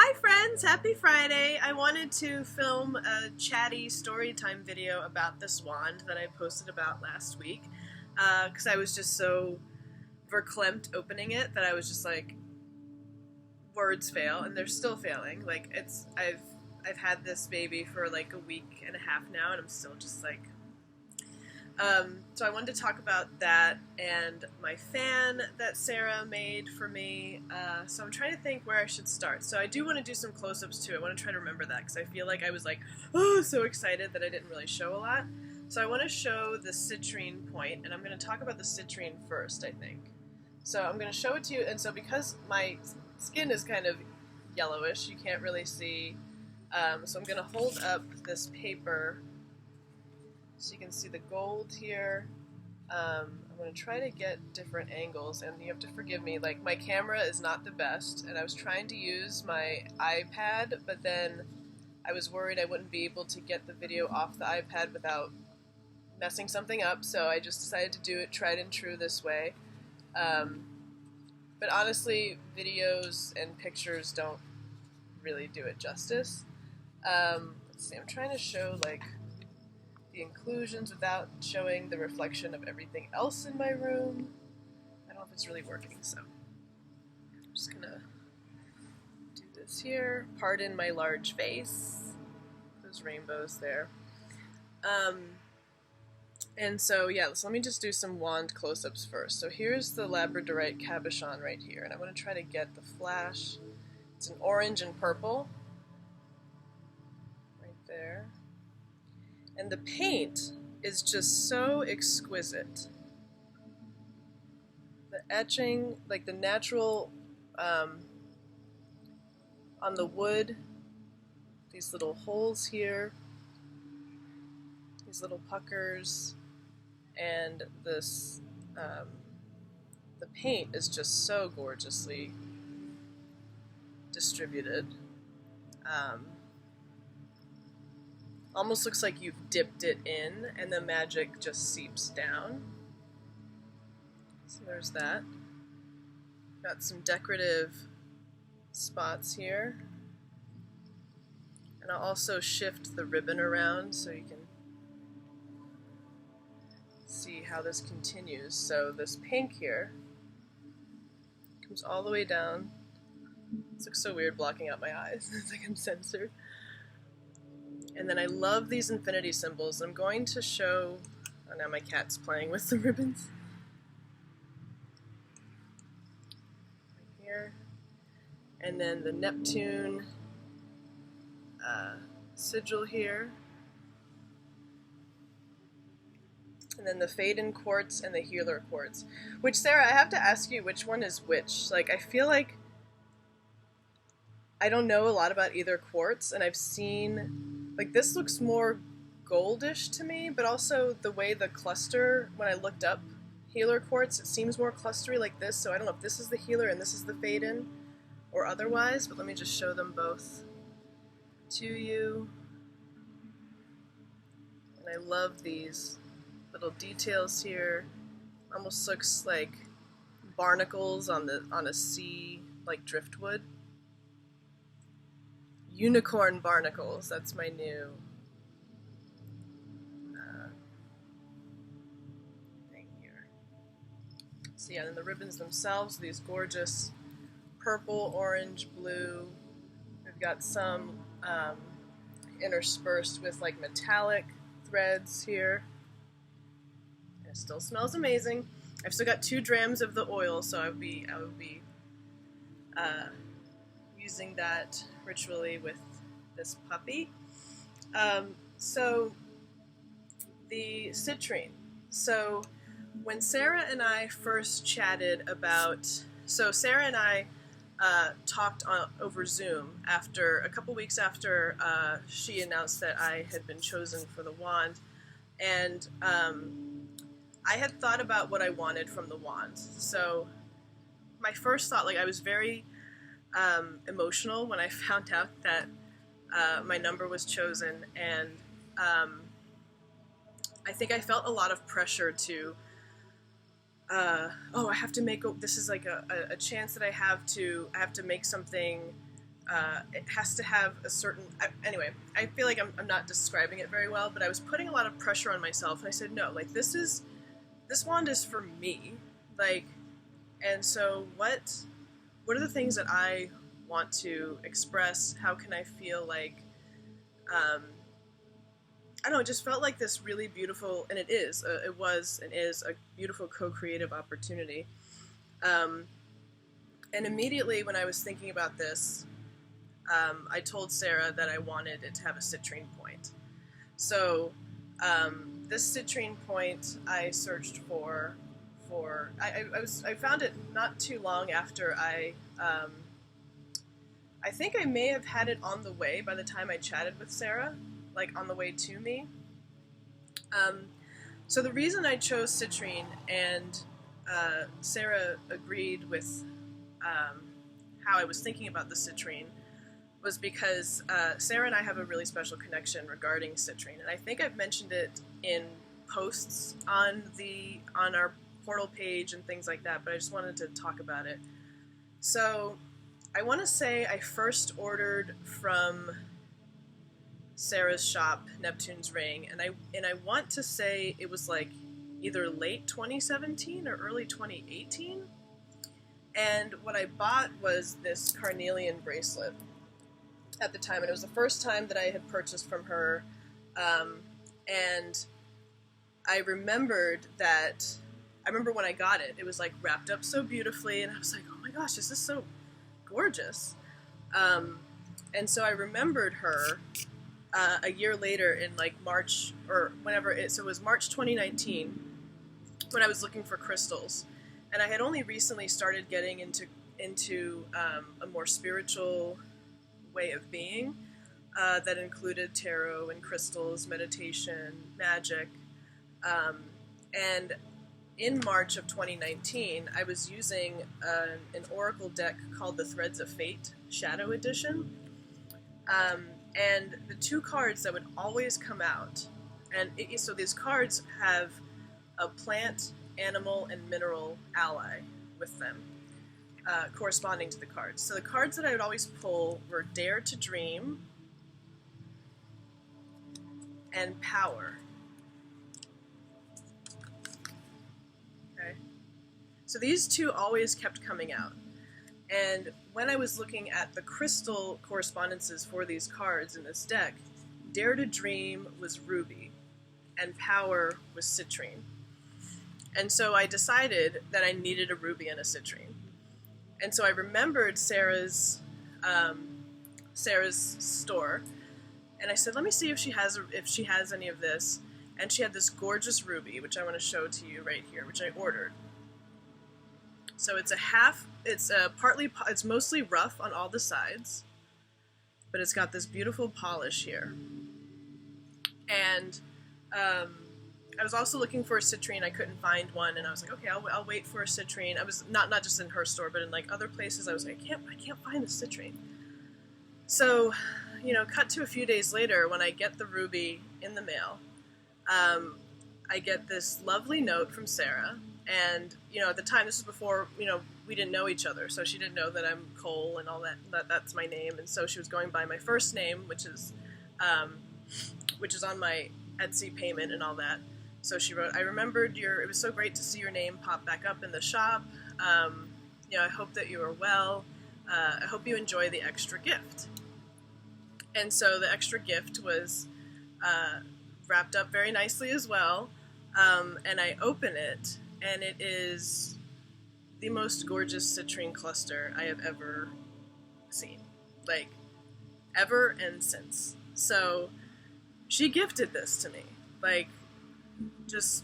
Hi friends, happy Friday. I wanted to film a chatty storytime video about this wand that I posted about last week because I was just so verklempt opening it that I was just like, words fail, and they're still failing. Like I've had this baby for like a week and a half now, and I'm still just like so I wanted to talk about that and my fan that Sarah made for me. So I'm trying to think where I should start. So I do want to do some close-ups too. I want to try to remember that because I feel like I was like, oh, so excited that I didn't really show a lot. So I want to show the citrine point, and I'm going to talk about the citrine first, I think. So I'm going to show it to you, and so because my skin is kind of yellowish, you can't really see. So I'm going to hold up this paper so you can see the gold here. I'm going to try to get different angles, and you have to forgive me, like my camera is not the best, and I was trying to use my iPad, but then I was worried I wouldn't be able to get the video off the iPad without messing something up, so I just decided to do it tried and true this way. But honestly, videos and pictures don't really do it justice. Let's see, I'm trying to show like the inclusions without showing the reflection of everything else in my room. I don't know if it's really working, so I'm just gonna do this here. Pardon my large face. Those rainbows there. And so yeah, so let me just do some wand close-ups first. So here's the labradorite cabochon right here, and I'm gonna try to get the flash. It's an orange and purple. Right there. And the paint is just so exquisite. The etching, like the natural, on the wood, these little holes here, these little puckers, and this, the paint is just so gorgeously distributed. Almost looks like you've dipped it in and the magic just seeps down. So there's that. Got some decorative spots here. And I'll also shift the ribbon around so you can see how this continues. So this pink here comes all the way down. This looks so weird blocking out my eyes. It's like I'm censored. And then I love these infinity symbols. I'm going to show, oh now my cat's playing with the ribbons. Right here. And then the Neptune sigil here. And then the Faden quartz and the Healer quartz. Which, Sarah, I have to ask you which one is which. Like, I feel like I don't know a lot about either quartz, and I've seen, like, this looks more goldish to me, but also the way the cluster, when I looked up Healer quartz, it seems more clustery like this, so I don't know if this is the Healer and this is the Faden, or otherwise, but let me just show them both to you. And I love these little details here. Almost looks like barnacles on a sea, like driftwood. Unicorn barnacles, that's my new thing here. So yeah, and the ribbons themselves, these gorgeous purple, orange, blue. We've got some interspersed with like metallic threads here. And it still smells amazing. I've still got 2 drams of the oil, so I would be using that ritually with this puppy. So the citrine. So when Sarah and I first chatted about, so Sarah and I talked over Zoom after a couple weeks after she announced that I had been chosen for the wand, and I had thought about what I wanted from the wand. So my first thought, like I was very emotional when I found out that my number was chosen, and I think I felt a lot of pressure to oh, I have to make, this is like a chance that I have to make something it has to have a certain... anyway, I feel like I'm not describing it very well, but I was putting a lot of pressure on myself, and I said, no, like, this wand is for me, like, and so what are the things that I want to express? How can I feel like, I don't know, it just felt like this really beautiful, and it was and is a beautiful co-creative opportunity. And immediately when I was thinking about this, I told Sarah that I wanted it to have a citrine point. So this citrine point I searched for I found it not too long after I think I may have had it on the way by the time I chatted with Sarah, like on the way to me. So the reason I chose citrine, and Sarah agreed with how I was thinking about the citrine, was because Sarah and I have a really special connection regarding citrine, and I think I've mentioned it in posts on our portal page and things like that, but I just wanted to talk about it. So I want to say I first ordered from Sarah's shop, Neptune's Ring, and I want to say it was like either late 2017 or early 2018. And what I bought was this carnelian bracelet at the time, and it was the first time that I had purchased from her. And I remember when I got it, it was like wrapped up so beautifully, and I was like, oh my gosh, this is so gorgeous. And so I remembered her a year later in like March, or whenever so it was March 2019, when I was looking for crystals. And I had only recently started getting into a more spiritual way of being that included tarot and crystals, meditation, magic. And in March of 2019, I was using an oracle deck called the Threads of Fate Shadow Edition. And the two cards that would always come out, and so these cards have a plant, animal, and mineral ally with them, corresponding to the cards. So the cards that I would always pull were Dare to Dream and Power. Okay? So these two always kept coming out. And when I was looking at the crystal correspondences for these cards in this deck, Dare to Dream was ruby, and Power was citrine. And so I decided that I needed a ruby and a citrine. And so I remembered Sarah's store, and I said, let me see if she has any of this. And she had this gorgeous ruby, which I want to show to you right here, which I ordered. So it's mostly rough on all the sides, but it's got this beautiful polish here. And I was also looking for a citrine. I couldn't find one, and I was like, okay, I'll wait for a citrine. I was not just in her store, but in like other places. I was like, I can't find the citrine. So, cut to a few days later when I get the ruby in the mail. I get this lovely note from Sarah, and at the time, this was before we didn't know each other, so she didn't know that I'm Cole and all that's my name, and so she was going by my first name, which is on my Etsy payment and all that. So she wrote, I remembered it was so great to see your name pop back up in the shop. I hope that you are well. I hope you enjoy the extra gift. And so the extra gift was wrapped up very nicely as well. And I open it, and it is the most gorgeous citrine cluster I have ever seen. Like, ever and since. So she gifted this to me. Like, just,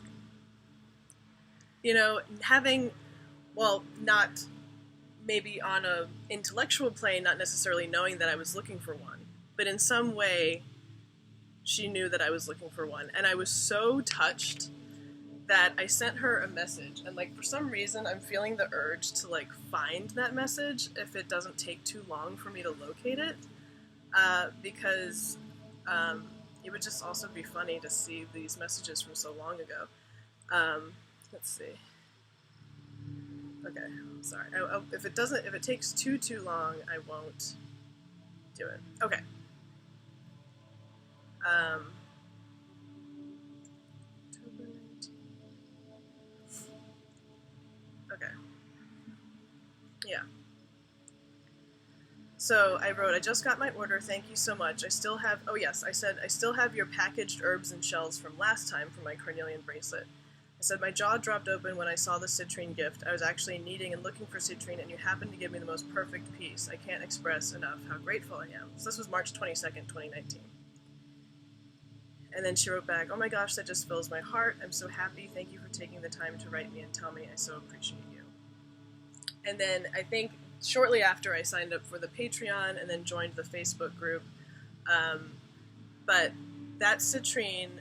having, not maybe on a intellectual plane, not necessarily knowing that I was looking for one, but in some way, she knew that I was looking for one. And I was so touched that I sent her a message. And, for some reason, I'm feeling the urge to, find that message if it doesn't take too long for me to locate it. Because it would just also be funny to see these messages from so long ago. Let's see. Okay, sorry. If it takes too long, I won't do it. Okay. Okay. Yeah. So I wrote, I just got my order. Thank you so much. I still have, oh yes, I said, I still have your packaged herbs and shells from last time for my carnelian bracelet. I said, my jaw dropped open when I saw the citrine gift. I was actually needing and looking for citrine, and you happened to give me the most perfect piece. I can't express enough how grateful I am. So this was March 22nd, 2019. And then she wrote back, oh my gosh, that just fills my heart. I'm so happy. Thank you for taking the time to write me and tell me. I so appreciate you. And then I think shortly after I signed up for the Patreon and then joined the Facebook group. But that citrine,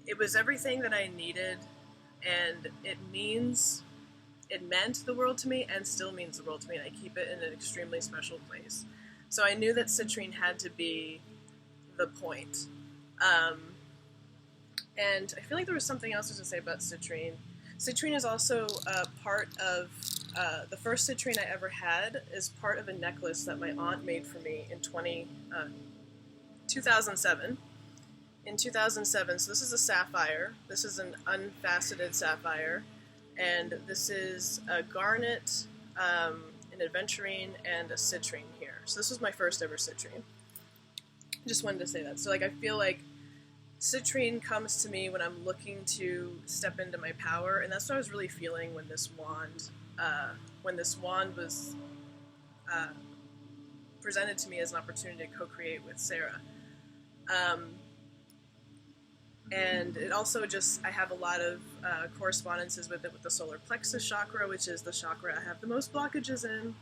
it was everything that I needed, and it meant the world to me and still means the world to me, and I keep it in an extremely special place. So I knew that citrine had to be the point. And I feel like there was something else to say about citrine. Citrine is also part of, the first citrine I ever had is part of a necklace that my aunt made for me in 2007. In 2007, so this is a sapphire. This is an unfaceted sapphire. And this is a garnet, an aventurine, and a citrine here. So this was my first ever citrine. Just wanted to say that. So like I feel like citrine comes to me when I'm looking to step into my power, and that's what I was really feeling when this wand was presented to me as an opportunity to co-create with Sarah. And it also just, I have a lot of correspondences with it with the solar plexus chakra, which is the chakra I have the most blockages in,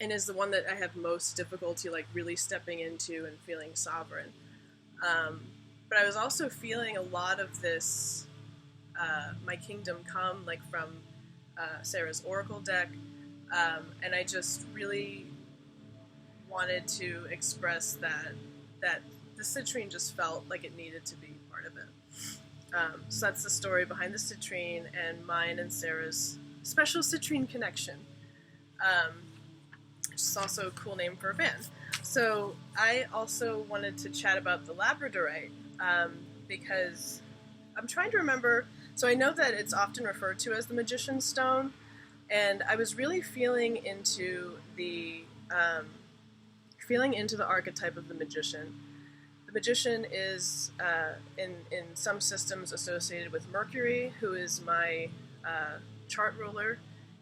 and is the one that I have most difficulty like really stepping into and feeling sovereign. But I was also feeling a lot of this, my kingdom come, like from Sarah's oracle deck, and I just really wanted to express that the citrine just felt like it needed to be part of it. So that's the story behind the citrine and mine and Sarah's special citrine connection. Which is also a cool name for a band. So I also wanted to chat about the labradorite, because I'm trying to remember, so I know that it's often referred to as the magician's stone, and I was really feeling into the archetype of the magician. The magician is, in some systems, associated with Mercury, who is my chart ruler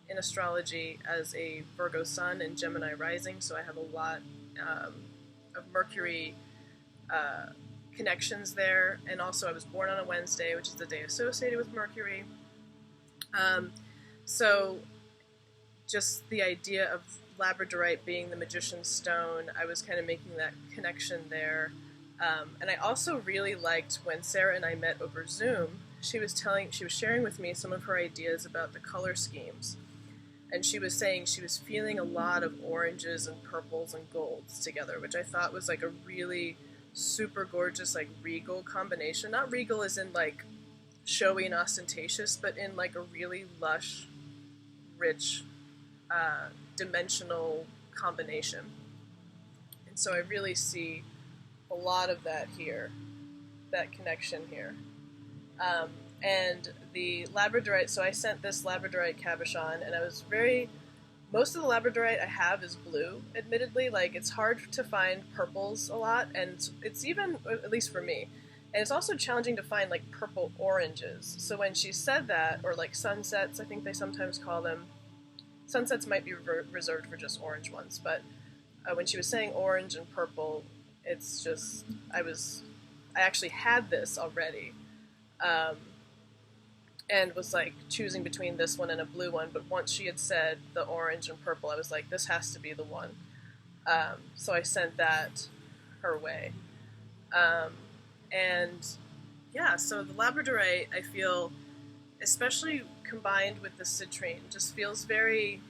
in astrology as a Virgo sun and Gemini rising, so I have a lot of Mercury connections there, and also I was born on a Wednesday, which is the day associated with Mercury. So just the idea of labradorite being the magician's stone, I was kind of making that connection there. And I also really liked when Sarah and I met over Zoom, she was sharing with me some of her ideas about the color schemes. And she was saying she was feeling a lot of oranges and purples and golds together, which I thought was like a really super gorgeous, like regal combination. Not regal as in like showy and ostentatious, but in like a really lush, rich, dimensional combination. And so I really see a lot of that here, that connection here. And the labradorite, so I sent this labradorite cabochon, and I was most of the labradorite I have is blue, admittedly. Like, it's hard to find purples a lot, and it's even, at least for me, and it's also challenging to find, like, purple oranges. So when she said that, or, like, sunsets, I think they sometimes call them, sunsets might be reserved for just orange ones, but when she was saying orange and purple, it's just, I actually had this already, and was like choosing between this one and a blue one, but once she had said the orange and purple, I was like, this has to be the one. So I sent that her way. And yeah, so the labradorite, I feel, especially combined with the citrine, just feels very,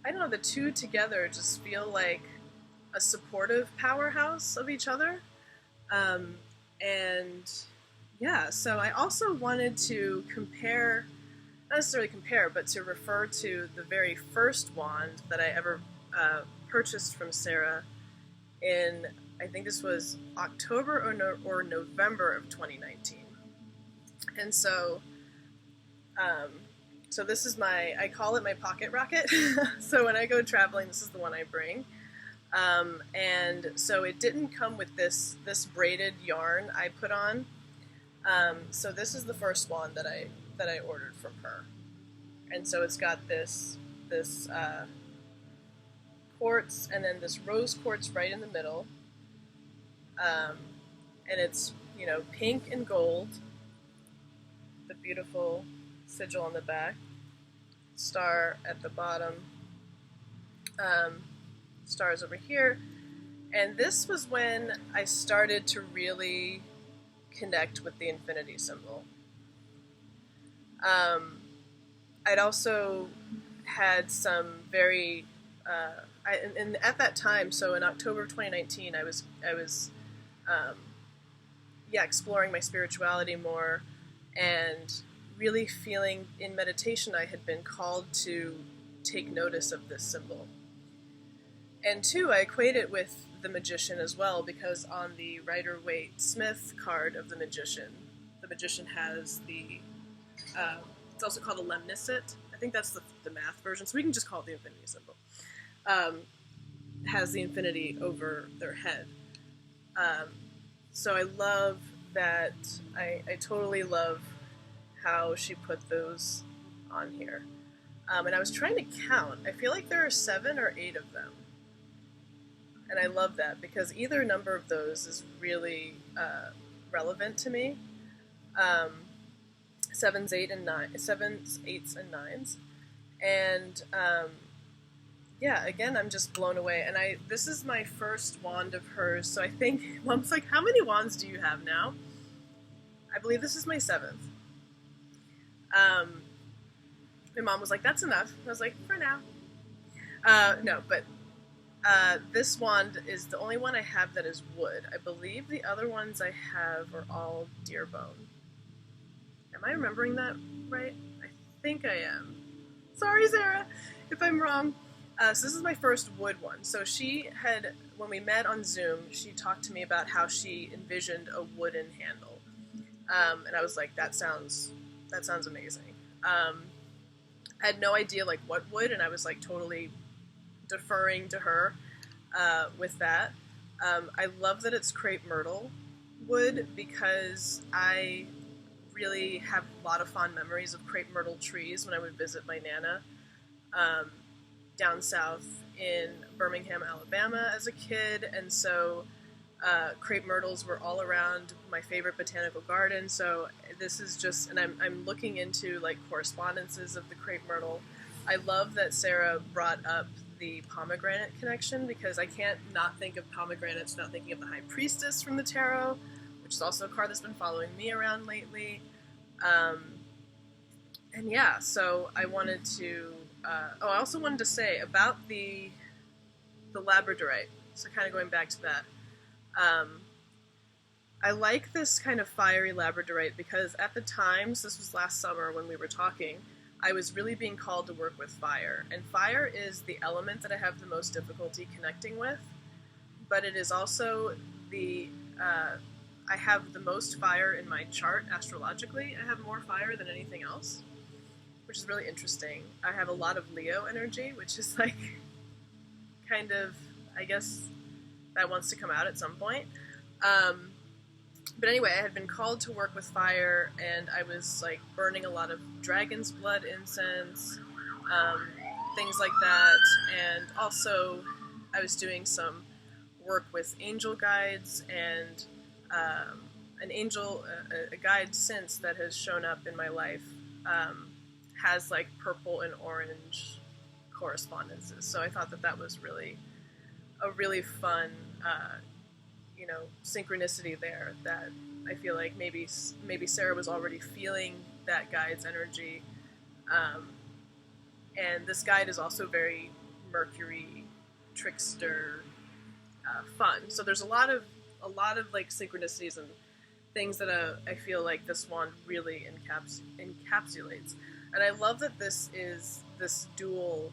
I don't know, the two together just feel like a supportive powerhouse of each other. And yeah, so I also wanted to compare, not necessarily compare, but to refer to the very first wand that I ever purchased from Sarah in, I think this was October or November of 2019. And so, so this is I call it my pocket rocket. So when I go traveling, this is the one I bring. And so it didn't come with this braided yarn I put on. So this is the first wand that I ordered from her. And so it's got this quartz and then this rose quartz right in the middle. And it's, you know, pink and gold. The beautiful sigil on the back. Star at the bottom. Stars over here. And this was when I started to really connect with the infinity symbol. I'd also had some very, and at that time, so in October of 2019, I was exploring my spirituality more and really feeling in meditation I had been called to take notice of this symbol. And two, I equate it with the magician as well, because on the Rider-Waite-Smith card of the magician has the, it's also called a lemnicet. I think that's the math version, so we can just call it the infinity symbol. Has the infinity over their head. So I love that, I totally love how she put those on here. And I was trying to count. I feel like there are 7 or 8 of them. And I love that because either number of those is really relevant to me. 7s, 8s, and 9s. And yeah, again, I'm just blown away. And this is my first wand of hers. So I think Mom's like, "How many wands do you have now?" I believe this is my 7th. My mom was like, "That's enough." I was like, "For now." No, but this wand is the only one I have that is wood. I believe the other ones I have are all deer bone. Am I remembering that right? I think I am. Sorry, Sarah, if I'm wrong. So this is my first wood one. So she had, when we met on Zoom, she talked to me about how she envisioned a wooden handle. And I was like, that sounds amazing. I had no idea like what wood, and I was like totally deferring to her with that. I love that it's crepe myrtle wood because I really have a lot of fond memories of crepe myrtle trees when I would visit my Nana down south in Birmingham, Alabama as a kid, and so crepe myrtles were all around my favorite botanical garden. So this is just, and I'm looking into like correspondences of the crepe myrtle. I love that Sarah brought up the pomegranate connection because I can't not think of pomegranates without thinking of the High Priestess from the tarot, which is also a card that's been following me around lately. And yeah, so I wanted to, I also wanted to say about the labradorite, so kind of going back to that. I like this kind of fiery labradorite because at the time, so this was last summer when we were talking, I was really being called to work with fire. And fire is the element that I have the most difficulty connecting with, but it is also I have the most fire in my chart astrologically. I have more fire than anything else, which is really interesting. I have a lot of Leo energy, which is like kind of, I guess, that wants to come out at some point. But anyway, I had been called to work with fire, and I was like burning a lot of dragon's blood incense, things like that. And also, I was doing some work with angel guides, and an angel, a guide since that has shown up in my life, has like purple and orange correspondences. So I thought that was really a really fun, synchronicity there that I feel like maybe Sarah was already feeling that guide's energy. And this guide is also very Mercury, trickster, fun. So there's a lot of like synchronicities and things that I feel like this wand really encapsulates. And I love that this is this dual,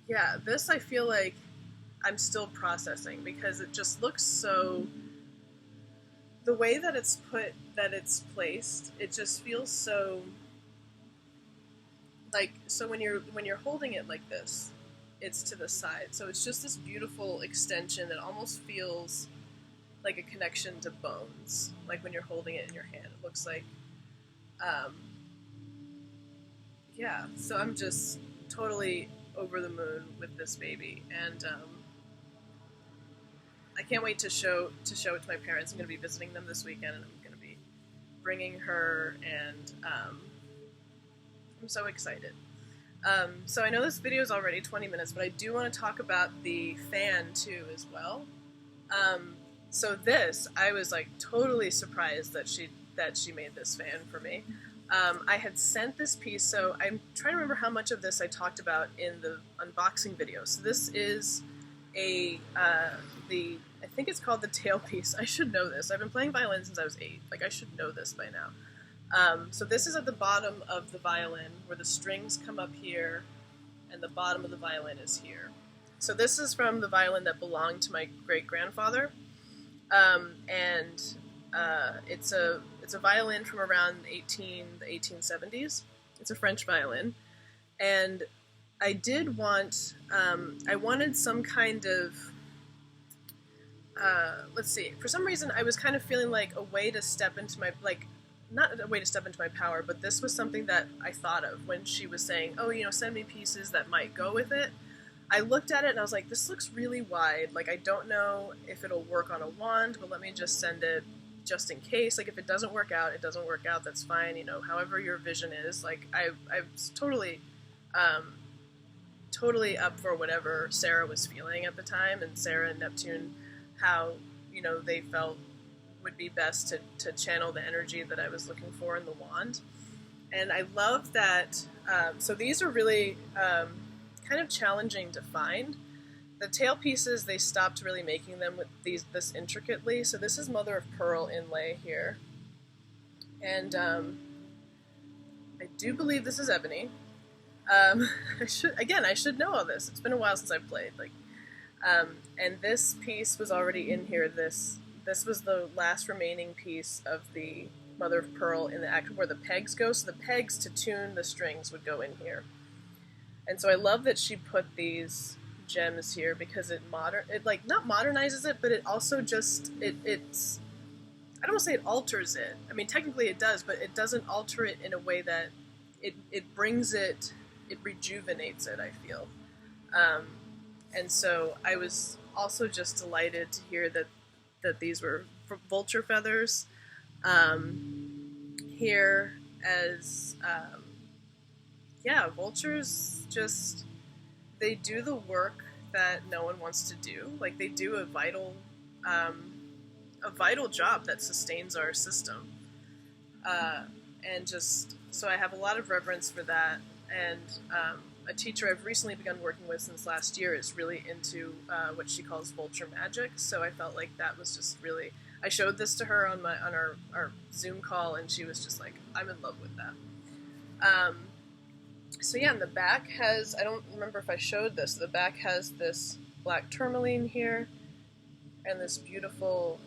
yeah, this I feel like I'm still processing because it just looks so, the way that it's placed, it just feels so, like, so when you're holding it like this, it's to the side. So it's just this beautiful extension that almost feels like a connection to bones. Like when you're holding it in your hand, it looks like, yeah. So I'm just totally over the moon with this baby, and I can't wait to show it to my parents. I'm going to be visiting them this weekend, and I'm going to be bringing her, and I'm so excited. So I know this video is already 20 minutes, but I do want to talk about the fan too as well. So this, I was like totally surprised that she made this fan for me. I had sent this piece, so I'm trying to remember how much of this I talked about in the unboxing video. So this is I think it's called the tailpiece. I should know this. I've been playing violin since I was 8. Like, I should know this by now. So this is at the bottom of the violin, where the strings come up here, and the bottom of the violin is here. So this is from the violin that belonged to my great-grandfather, and it's a violin from around the 1870s. It's a French violin, and I did want, I wanted some kind of, let's see, for some reason I was kind of feeling like a way to step into my, like, not a way to step into my power, but this was something that I thought of when she was saying, oh, you know, send me pieces that might go with it. I looked at it and I was like, this looks really wide. Like, I don't know if it'll work on a wand, but let me just send it just in case. Like, if it doesn't work out, it doesn't work out. That's fine. You know, however your vision is. Like, I was totally, totally up for whatever Sarah was feeling at the time, and Sarah and Neptune, how, you know, they felt would be best to channel the energy that I was looking for in the wand. And I love that, so these are really kind of challenging to find. The tail pieces, they stopped really making them with this intricately. So this is mother of pearl inlay here. And I do believe this is ebony. I should know all this. It's been a while since I've played. Like, and this piece was already in here. This was the last remaining piece of the mother of pearl in the act where the pegs go. So the pegs to tune the strings would go in here. And so I love that she put these gems here because it like not modernizes it, but it also just it's I don't want to say it alters it. I mean, technically it does, but it doesn't alter it in a way that it brings it rejuvenates it, I feel. And so I was also just delighted to hear that these were vulture feathers here as yeah, vultures just, they do the work that no one wants to do. Like, they do a vital job that sustains our system. And just, so I have a lot of reverence for that. And a teacher I've recently begun working with since last year is really into what she calls vulture magic. So I felt like that was just really, I showed this to her on our Zoom call, and she was just like, I'm in love with that. So yeah, and the back has, I don't remember if I showed this, the back has this black tourmaline here, and this beautiful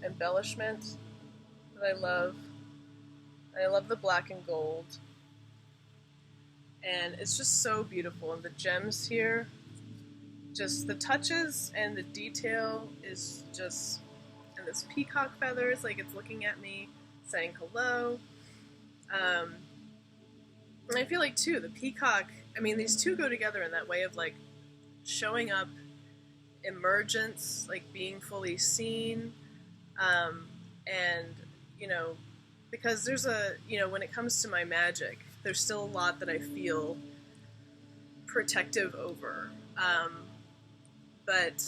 embellishment that I love. And I love the black and gold. And it's just so beautiful, and the gems here, just the touches and the detail is just, and this peacock feathers, like it's looking at me, saying hello. And I feel like, too, the peacock, I mean, these two go together in that way of, like, showing up, emergence, like, being fully seen, and, you know, because there's a, you know, when it comes to my magic, there's still a lot that I feel protective over, but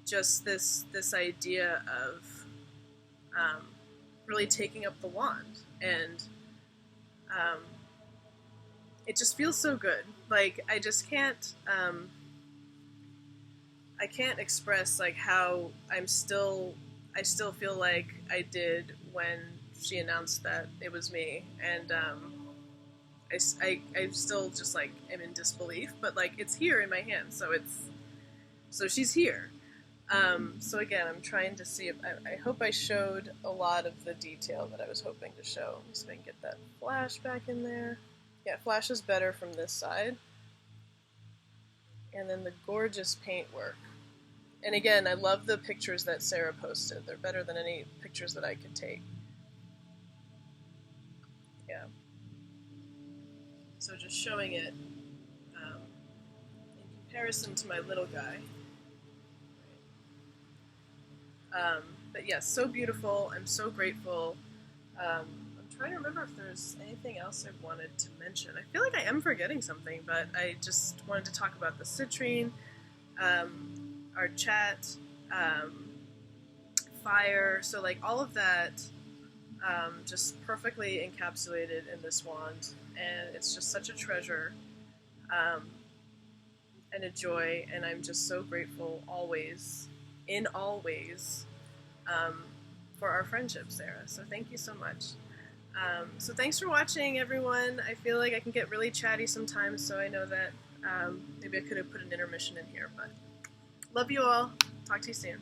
just this idea of really taking up the wand, and it just feels so good. Like, I just can't, I can't express, like, how I still feel like I did when she announced that it was me, and I still just like am in disbelief, but like it's here in my hand, so she's here. So again, I'm trying to see if I hope I showed a lot of the detail that I was hoping to show. Let me see if I can get that flash back in there. Yeah, flash is better from this side. And then the gorgeous paintwork. And again, I love the pictures that Sarah posted. They're better than any pictures that I could take. Yeah. So just showing it in comparison to my little guy. But yes, so beautiful. I'm so grateful. I'm trying to remember if there's anything else I wanted to mention. I feel like I am forgetting something, but I just wanted to talk about the citrine, our chat, fire. So like all of that just perfectly encapsulated in this wand, and it's just such a treasure and a joy, and I'm just so grateful always, in all ways, for our friendship, Sarah. So thank you so much. So thanks for watching, everyone. I feel like I can get really chatty sometimes, so I know that maybe I could have put an intermission in here, but love you all. Talk to you soon.